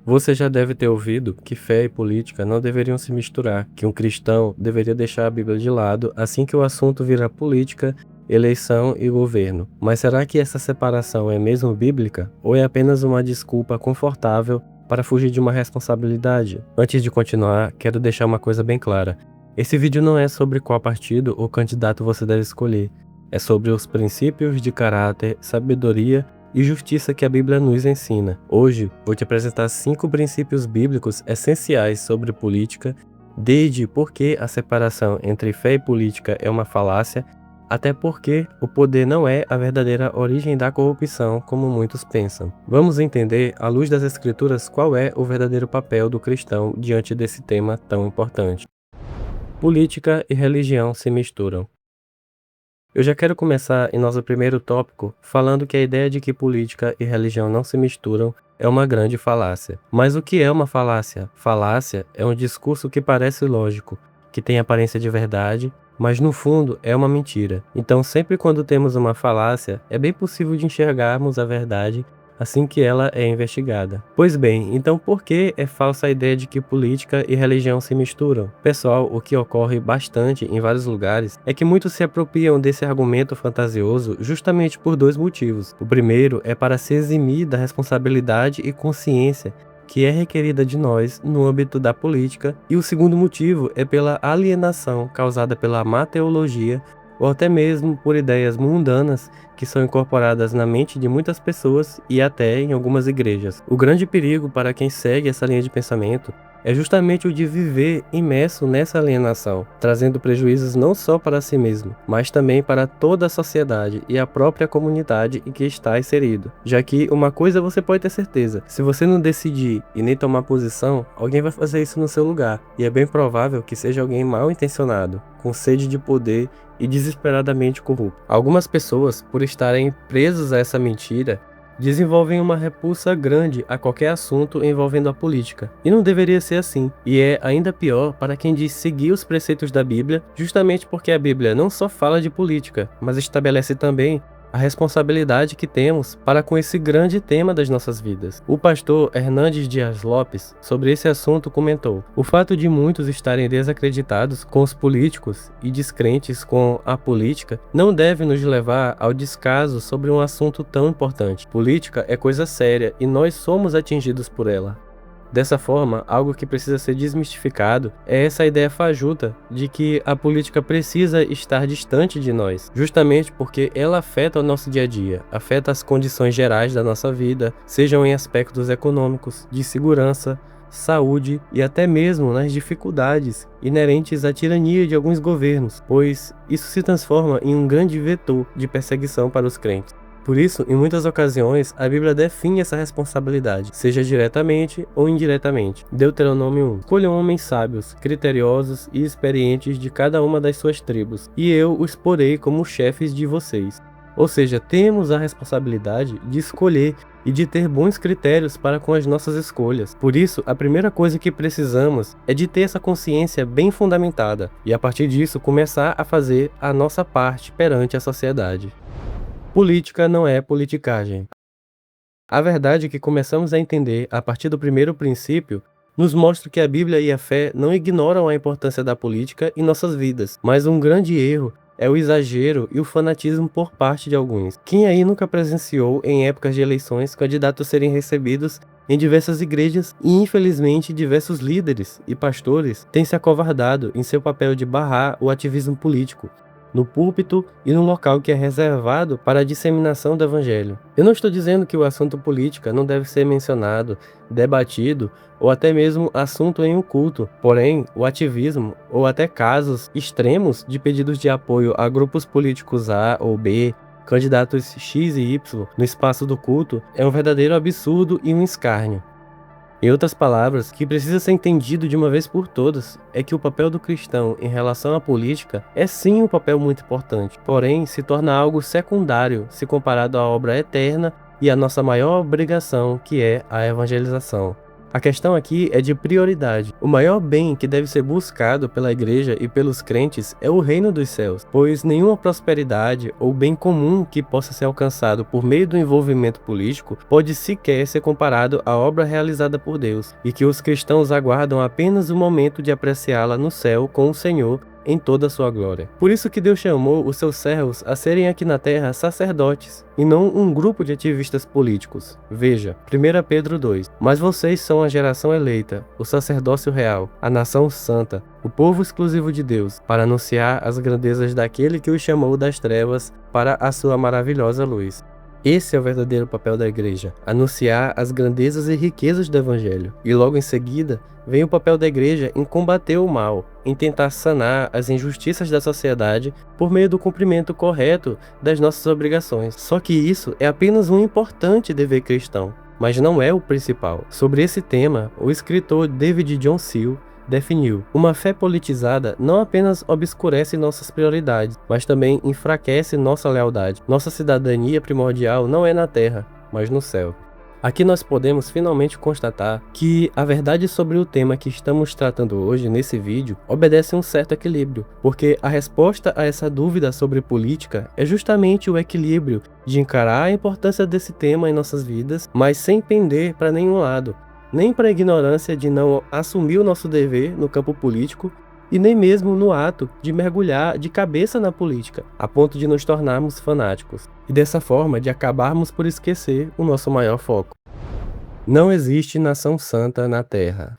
Você já deve ter ouvido que fé e política não deveriam se misturar, que um cristão deveria deixar a Bíblia de lado assim que o assunto vira política, eleição e governo. Mas será que essa separação é mesmo bíblica ou é apenas uma desculpa confortável para fugir de uma responsabilidade? Antes de continuar, quero deixar uma coisa bem clara. Esse vídeo não é sobre qual partido ou candidato você deve escolher. É sobre os princípios de caráter, sabedoria e justiça que a Bíblia nos ensina. Hoje, vou te apresentar 5 princípios bíblicos essenciais sobre política, desde por que a separação entre fé e política é uma falácia, até porque o poder não é a verdadeira origem da corrupção, como muitos pensam. Vamos entender, à luz das Escrituras, qual é o verdadeiro papel do cristão diante desse tema tão importante. Política e religião se misturam. Eu já quero começar em nosso primeiro tópico falando que a ideia de que política e religião não se misturam é uma grande falácia. Mas o que é uma falácia? Falácia é um discurso que parece lógico, que tem aparência de verdade, mas no fundo é uma mentira. Então sempre quando temos uma falácia, é bem possível de enxergarmos a verdade assim que ela é investigada. Pois bem, então por que é falsa a ideia de que política e religião se misturam? Pessoal, o que ocorre bastante em vários lugares é que muitos se apropriam desse argumento fantasioso justamente por 2 motivos. O primeiro é para se eximir da responsabilidade e consciência que é requerida de nós no âmbito da política, e o segundo motivo é pela alienação causada pela má teologia ou até mesmo por ideias mundanas que são incorporadas na mente de muitas pessoas e até em algumas igrejas. O grande perigo para quem segue essa linha de pensamento é justamente o de viver imerso nessa alienação, trazendo prejuízos não só para si mesmo, mas também para toda a sociedade e a própria comunidade em que está inserido. Já que uma coisa você pode ter certeza, se você não decidir e nem tomar posição, alguém vai fazer isso no seu lugar, e é bem provável que seja alguém mal intencionado, com sede de poder e desesperadamente corrupto. Algumas pessoas, por estarem presas a essa mentira, desenvolvem uma repulsa grande a qualquer assunto envolvendo a política. E não deveria ser assim. E é ainda pior para quem diz seguir os preceitos da Bíblia, justamente porque a Bíblia não só fala de política, mas estabelece também a responsabilidade que temos para com esse grande tema das nossas vidas. O pastor Hernandes Dias Lopes, sobre esse assunto, comentou: o fato de muitos estarem desacreditados com os políticos e descrentes com a política não deve nos levar ao descaso sobre um assunto tão importante. Política é coisa séria e nós somos atingidos por ela. Dessa forma, algo que precisa ser desmistificado é essa ideia fajuta de que a política precisa estar distante de nós, justamente porque ela afeta o nosso dia a dia, afeta as condições gerais da nossa vida, sejam em aspectos econômicos, de segurança, saúde e até mesmo nas dificuldades inerentes à tirania de alguns governos, pois isso se transforma em um grande vetor de perseguição para os crentes. Por isso, em muitas ocasiões, a Bíblia define essa responsabilidade, seja diretamente ou indiretamente. Deuteronômio 1. Escolham homens sábios, criteriosos e experientes de cada uma das suas tribos, e eu os porei como chefes de vocês. Ou seja, temos a responsabilidade de escolher e de ter bons critérios para com as nossas escolhas. Por isso, a primeira coisa que precisamos é de ter essa consciência bem fundamentada, e a partir disso começar a fazer a nossa parte perante a sociedade. Política não é politicagem. A verdade que começamos a entender a partir do primeiro princípio nos mostra que a Bíblia e a fé não ignoram a importância da política em nossas vidas, mas um grande erro é o exagero e o fanatismo por parte de alguns. Quem aí nunca presenciou, em épocas de eleições, candidatos serem recebidos em diversas igrejas e, infelizmente, diversos líderes e pastores têm se acovardado em seu papel de barrar o ativismo político, no púlpito e no local que é reservado para a disseminação do evangelho. Eu não estou dizendo que o assunto política não deve ser mencionado, debatido ou até mesmo assunto em um culto, porém o ativismo ou até casos extremos de pedidos de apoio a grupos políticos A ou B, candidatos X e Y no espaço do culto é um verdadeiro absurdo e um escárnio. Em outras palavras, o que precisa ser entendido de uma vez por todas é que o papel do cristão em relação à política é sim um papel muito importante, porém se torna algo secundário se comparado à obra eterna e à nossa maior obrigação, que é a evangelização. A questão aqui é de prioridade. O maior bem que deve ser buscado pela igreja e pelos crentes é o reino dos céus, pois nenhuma prosperidade ou bem comum que possa ser alcançado por meio do envolvimento político pode sequer ser comparado à obra realizada por Deus, e que os cristãos aguardam apenas o momento de apreciá-la no céu com o Senhor em toda a sua glória. Por isso que Deus chamou os seus servos a serem aqui na terra sacerdotes, e não um grupo de ativistas políticos. Veja, 1 Pedro 2. Mas vocês são a geração eleita, o sacerdócio real, a nação santa, o povo exclusivo de Deus, para anunciar as grandezas daquele que os chamou das trevas para a sua maravilhosa luz. Esse é o verdadeiro papel da igreja, anunciar as grandezas e riquezas do evangelho. E logo em seguida, vem o papel da igreja em combater o mal, em tentar sanar as injustiças da sociedade por meio do cumprimento correto das nossas obrigações. Só que isso é apenas um importante dever cristão, mas não é o principal. Sobre esse tema, o escritor David John Seal definiu: uma fé politizada não apenas obscurece nossas prioridades, mas também enfraquece nossa lealdade. Nossa cidadania primordial não é na terra, mas no céu. Aqui nós podemos finalmente constatar que a verdade sobre o tema que estamos tratando hoje nesse vídeo obedece a um certo equilíbrio, porque a resposta a essa dúvida sobre política é justamente o equilíbrio de encarar a importância desse tema em nossas vidas, mas sem pender para nenhum lado, nem para a ignorância de não assumir o nosso dever no campo político, e nem mesmo no ato de mergulhar de cabeça na política, a ponto de nos tornarmos fanáticos, e dessa forma de acabarmos por esquecer o nosso maior foco. Não existe nação santa na Terra.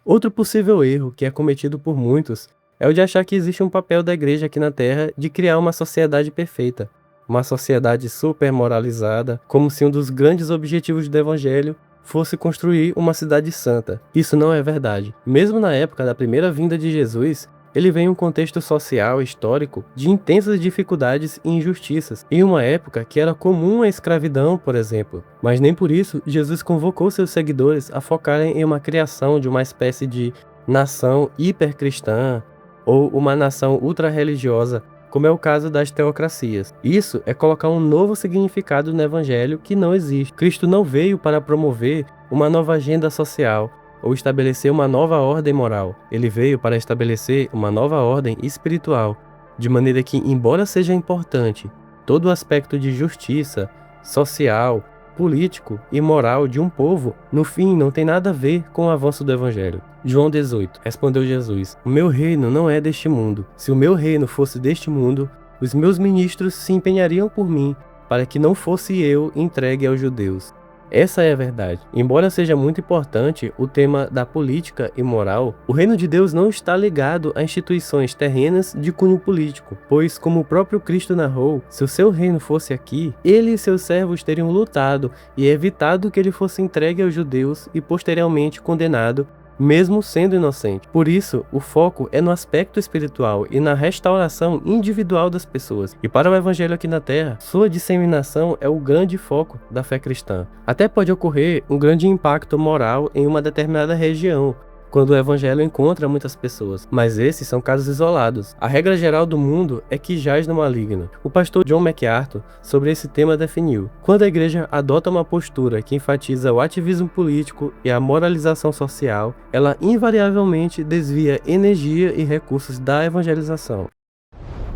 Outro possível erro que é cometido por muitos é o de achar que existe um papel da igreja aqui na Terra de criar uma sociedade perfeita, uma sociedade super moralizada, como se um dos grandes objetivos do Evangelho fosse construir uma cidade santa. Isso não é verdade. Mesmo na época da primeira vinda de Jesus, ele vem em um contexto social e histórico de intensas dificuldades e injustiças, em uma época que era comum a escravidão, por exemplo. Mas nem por isso Jesus convocou seus seguidores a focarem em uma criação de uma espécie de nação hipercristã ou uma nação ultra-religiosa, como é o caso das teocracias. Isso é colocar um novo significado no evangelho que não existe. Cristo não veio para promover uma nova agenda social ou estabelecer uma nova ordem moral. Ele veio para estabelecer uma nova ordem espiritual, de maneira que, embora seja importante todo o aspecto de justiça, social, político e moral de um povo, no fim não tem nada a ver com o avanço do evangelho. João 18. Respondeu Jesus: o meu reino não é deste mundo. Se o meu reino fosse deste mundo, os meus ministros se empenhariam por mim, para que não fosse eu entregue aos judeus. Essa é a verdade. Embora seja muito importante o tema da política e moral, o reino de Deus não está ligado a instituições terrenas de cunho político, pois, como o próprio Cristo narrou, se o seu reino fosse aqui, ele e seus servos teriam lutado e evitado que ele fosse entregue aos judeus e posteriormente condenado, mesmo sendo inocente. Por isso, o foco é no aspecto espiritual e na restauração individual das pessoas. E para o evangelho aqui na Terra, sua disseminação é o grande foco da fé cristã. Até pode ocorrer um grande impacto moral em uma determinada região, quando o evangelho encontra muitas pessoas, mas esses são casos isolados. A regra geral do mundo é que jaz no maligno. O pastor John MacArthur, sobre esse tema, definiu: quando a igreja adota uma postura que enfatiza o ativismo político e a moralização social, ela invariavelmente desvia energia e recursos da evangelização.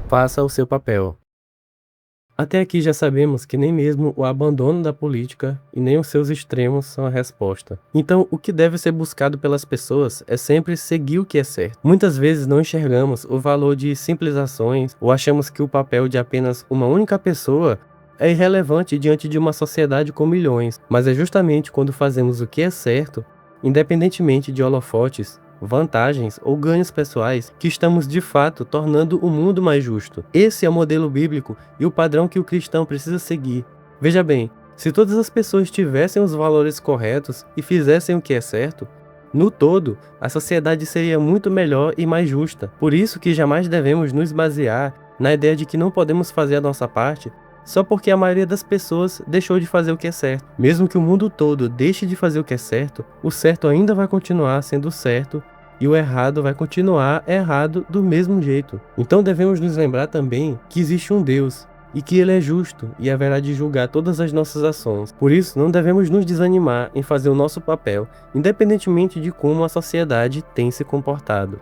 Faça o seu papel. Até aqui já sabemos que nem mesmo o abandono da política e nem os seus extremos são a resposta. Então, o que deve ser buscado pelas pessoas é sempre seguir o que é certo. Muitas vezes não enxergamos o valor de simples ações ou achamos que o papel de apenas uma única pessoa é irrelevante diante de uma sociedade com milhões. Mas é justamente quando fazemos o que é certo, independentemente de holofotes, vantagens ou ganhos pessoais, que estamos de fato tornando o mundo mais justo. Esse é o modelo bíblico e o padrão que o cristão precisa seguir. Veja bem, se todas as pessoas tivessem os valores corretos e fizessem o que é certo, no todo, a sociedade seria muito melhor e mais justa. Por isso que jamais devemos nos basear na ideia de que não podemos fazer a nossa parte só porque a maioria das pessoas deixou de fazer o que é certo. Mesmo que o mundo todo deixe de fazer o que é certo, o certo ainda vai continuar sendo certo e o errado vai continuar errado do mesmo jeito. Então devemos nos lembrar também que existe um Deus e que Ele é justo e haverá de julgar todas as nossas ações. Por isso, não devemos nos desanimar em fazer o nosso papel, independentemente de como a sociedade tem se comportado.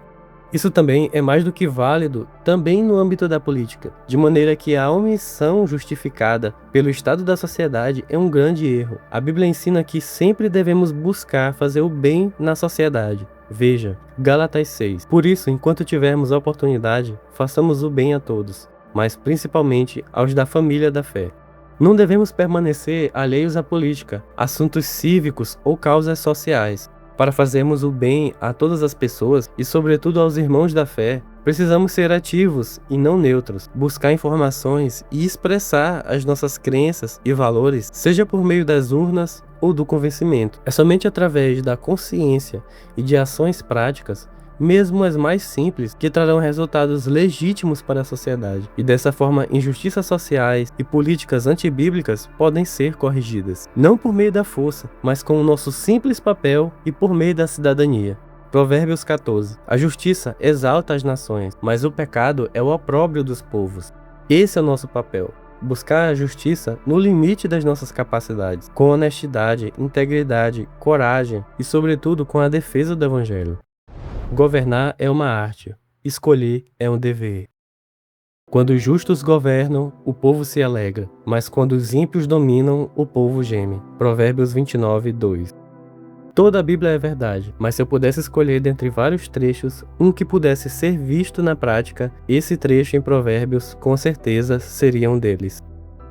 Isso também é mais do que válido também no âmbito da política, de maneira que a omissão justificada pelo estado da sociedade é um grande erro. A Bíblia ensina que sempre devemos buscar fazer o bem na sociedade. Veja, Gálatas 6. Por isso, enquanto tivermos a oportunidade, façamos o bem a todos, mas principalmente aos da família da fé. Não devemos permanecer alheios à política, assuntos cívicos ou causas sociais. Para fazermos o bem a todas as pessoas e, sobretudo, aos irmãos da fé, precisamos ser ativos e não neutros, buscar informações e expressar as nossas crenças e valores, seja por meio das urnas ou do convencimento. É somente através da consciência e de ações práticas, mesmo as mais simples, que trarão resultados legítimos para a sociedade. E dessa forma, injustiças sociais e políticas antibíblicas podem ser corrigidas, não por meio da força, mas com o nosso simples papel e por meio da cidadania. Provérbios 14. A justiça exalta as nações, mas o pecado é o opróbrio dos povos. Esse é o nosso papel. Buscar a justiça no limite das nossas capacidades, com honestidade, integridade, coragem e, sobretudo, com a defesa do Evangelho. Governar é uma arte, escolher é um dever. Quando os justos governam, o povo se alegra, mas quando os ímpios dominam, o povo geme. Provérbios 29, 2. Toda a Bíblia é verdade, mas se eu pudesse escolher dentre vários trechos, um que pudesse ser visto na prática, esse trecho em Provérbios com certeza seria um deles.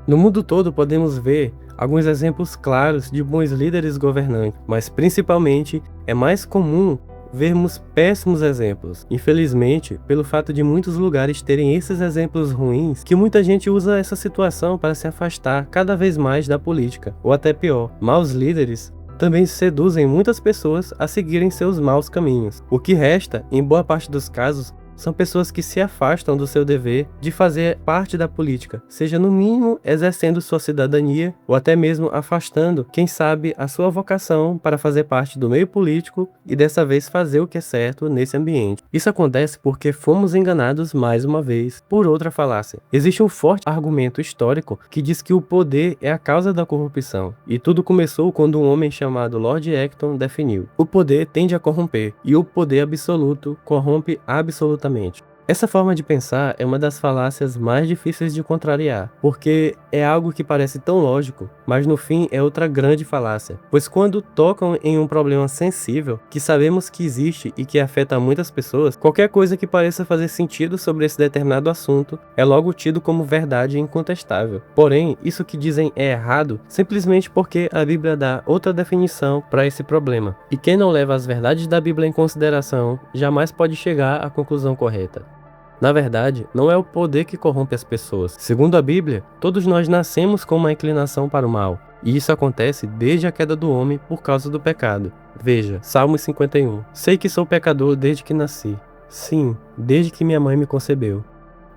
No mundo todo podemos ver alguns exemplos claros de bons líderes governantes, mas principalmente é mais comum vermos péssimos exemplos. Infelizmente, pelo fato de muitos lugares terem esses exemplos ruins, que muita gente usa essa situação para se afastar cada vez mais da política, ou até pior, maus líderes também seduzem muitas pessoas a seguirem seus maus caminhos. O que resta, em boa parte dos casos, são pessoas que se afastam do seu dever de fazer parte da política, seja no mínimo exercendo sua cidadania ou até mesmo afastando, quem sabe, a sua vocação para fazer parte do meio político e dessa vez fazer o que é certo nesse ambiente. Isso acontece porque fomos enganados mais uma vez por outra falácia. Existe um forte argumento histórico que diz que o poder é a causa da corrupção, e tudo começou quando um homem chamado Lord Acton definiu: o poder tende a corromper, e o poder absoluto corrompe absolutamente. Essa forma de pensar é uma das falácias mais difíceis de contrariar, porque é algo que parece tão lógico, mas no fim é outra grande falácia, pois quando tocam em um problema sensível, que sabemos que existe e que afeta muitas pessoas, qualquer coisa que pareça fazer sentido sobre esse determinado assunto é logo tido como verdade incontestável. Porém, isso que dizem é errado, simplesmente porque a Bíblia dá outra definição para esse problema, e quem não leva as verdades da Bíblia em consideração jamais pode chegar à conclusão correta. Na verdade, não é o poder que corrompe as pessoas. Segundo a Bíblia, todos nós nascemos com uma inclinação para o mal, e isso acontece desde a queda do homem por causa do pecado. Veja, Salmos 51. Sei que sou pecador desde que nasci. Sim, desde que minha mãe me concebeu.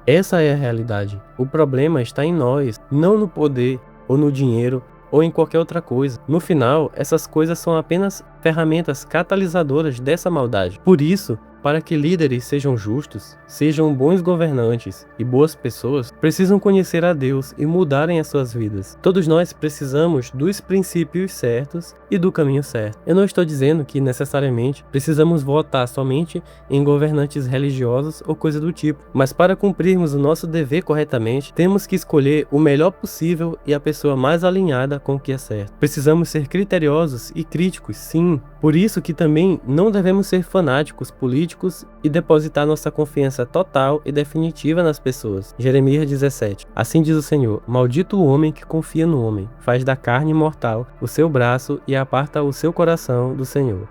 Essa é a realidade. O problema está em nós, não no poder, ou no dinheiro, ou em qualquer outra coisa. No final, essas coisas são apenas ferramentas catalisadoras dessa maldade. Por isso, para que líderes sejam justos, sejam bons governantes e boas pessoas, precisam conhecer a Deus e mudarem as suas vidas. Todos nós precisamos dos princípios certos e do caminho certo. Eu não estou dizendo que necessariamente precisamos votar somente em governantes religiosos ou coisa do tipo, mas para cumprirmos o nosso dever corretamente, temos que escolher o melhor possível e a pessoa mais alinhada com o que é certo. Precisamos ser criteriosos e críticos, sim. Por isso que também não devemos ser fanáticos políticos e depositar nossa confiança total e definitiva nas pessoas. Jeremias 17. Assim diz o Senhor: maldito o homem que confia no homem, faz da carne mortal o seu braço e aparta o seu coração do Senhor.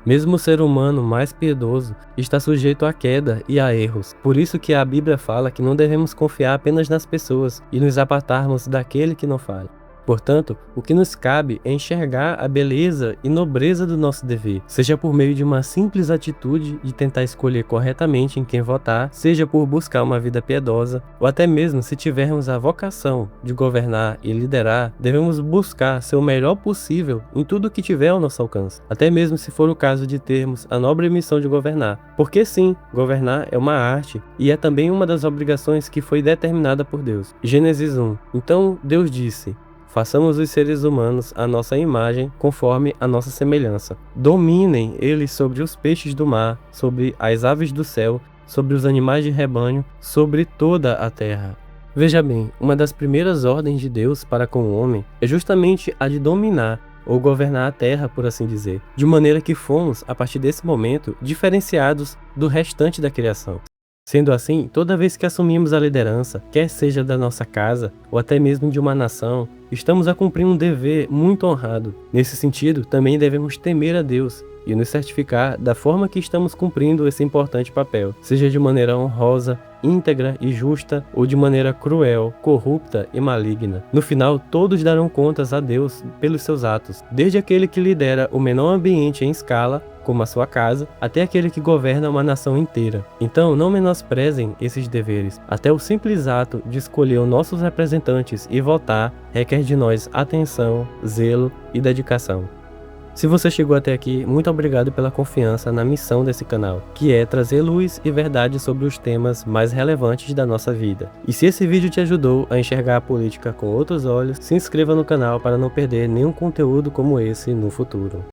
Mesmo o ser humano mais piedoso está sujeito à queda e a erros. Por isso que a Bíblia fala que não devemos confiar apenas nas pessoas e nos apartarmos daquele que não falha. Portanto, o que nos cabe é enxergar a beleza e nobreza do nosso dever, seja por meio de uma simples atitude de tentar escolher corretamente em quem votar, seja por buscar uma vida piedosa, ou até mesmo se tivermos a vocação de governar e liderar, devemos buscar ser o melhor possível em tudo que tiver ao nosso alcance, até mesmo se for o caso de termos a nobre missão de governar. Porque sim, governar é uma arte e é também uma das obrigações que foi determinada por Deus. Gênesis 1. Então Deus disse: façamos os seres humanos à nossa imagem, conforme a nossa semelhança. Dominem eles sobre os peixes do mar, sobre as aves do céu, sobre os animais de rebanho, sobre toda a terra. Veja bem, uma das primeiras ordens de Deus para com o homem é justamente a de dominar ou governar a terra, por assim dizer, de maneira que fomos, a partir desse momento, diferenciados do restante da criação. Sendo assim, toda vez que assumimos a liderança, quer seja da nossa casa ou até mesmo de uma nação, estamos a cumprir um dever muito honrado. Nesse sentido, também devemos temer a Deus e nos certificar da forma que estamos cumprindo esse importante papel, seja de maneira honrosa, íntegra e justa, ou de maneira cruel, corrupta e maligna. No final, todos darão contas a Deus pelos seus atos, desde aquele que lidera o menor ambiente em escala, como a sua casa, até aquele que governa uma nação inteira. Então, não menosprezem esses deveres. Até o simples ato de escolher os nossos representantes e votar requer de nós atenção, zelo e dedicação. Se você chegou até aqui, muito obrigado pela confiança na missão desse canal, que é trazer luz e verdade sobre os temas mais relevantes da nossa vida. E se esse vídeo te ajudou a enxergar a política com outros olhos, se inscreva no canal para não perder nenhum conteúdo como esse no futuro.